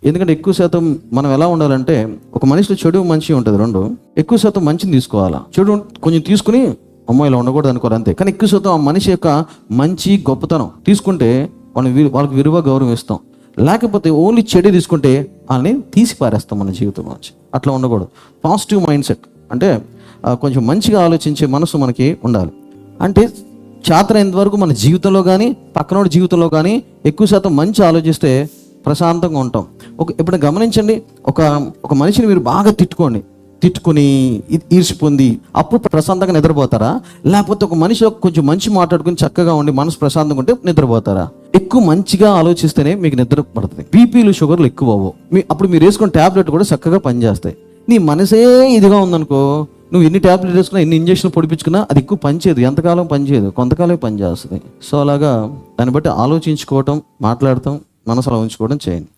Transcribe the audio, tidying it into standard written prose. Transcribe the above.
ఎందుకంటే ఎక్కువ శాతం మనం ఎలా ఉండాలంటే, ఒక మనిషిలో చెడు మంచి ఉంటుంది రెండు. ఎక్కువ శాతం మంచిని తీసుకోవాలా, చెడు కొంచెం తీసుకుని అమ్మో ఇలా ఉండకూడదు అనుకోరు అంతే. కానీ ఎక్కువ శాతం ఆ మనిషి యొక్క మంచి గొప్పతనం తీసుకుంటే వాళ్ళకి విలువ గౌరవం ఇస్తాం. లేకపోతే ఓన్లీ చెడు తీసుకుంటే వాళ్ళని తీసి పారేస్తాం మన జీవితం నుంచి. అట్లా ఉండకూడదు. పాజిటివ్ మైండ్ సెట్ అంటే కొంచెం మంచిగా ఆలోచించే మనసు మనకి ఉండాలి. అంటే చేతనైనంత వరకు మన జీవితంలో కానీ పక్కనోడి జీవితంలో కానీ ఎక్కువ శాతం మంచి ఆలోచిస్తే ప్రశాంతంగా ఉంటాం. ఇప్పుడు గమనించండి, ఒక మనిషిని మీరు బాగా తిట్టుకొని ఈర్ష్య పొంది అప్పుడు ప్రశాంతంగా నిద్రపోతారా? లేకపోతే ఒక మనిషి కొంచెం మంచి మాట్లాడుకుని చక్కగా ఉండి మనసు ప్రశాంతంగా ఉంటే నిద్రపోతారా? ఎక్కువ మంచిగా ఆలోచిస్తేనే మీకు నిద్ర పడుతుంది. బీపీలు షుగర్లు ఎక్కువ అవ్వవు. అప్పుడు మీరు వేసుకున్న ట్యాబ్లెట్ కూడా చక్కగా పనిచేస్తాయి. నీ మనసే ఇదిగా ఉందనుకో, నువ్వు ఎన్ని ట్యాబ్లెట్ వేసుకున్నా, ఎన్ని ఇంజక్షన్లు పొడిపించుకున్నా అది ఎక్కువ పనిచేయదు. ఎంతకాలం పనిచేయదు, కొంతకాలమే పనిచేస్తుంది. సో అలాగా దాన్ని బట్టి ఆలోచించుకోవటం, మాట్లాడటం, మనసులో ఉంచుకోవడం చేయండి.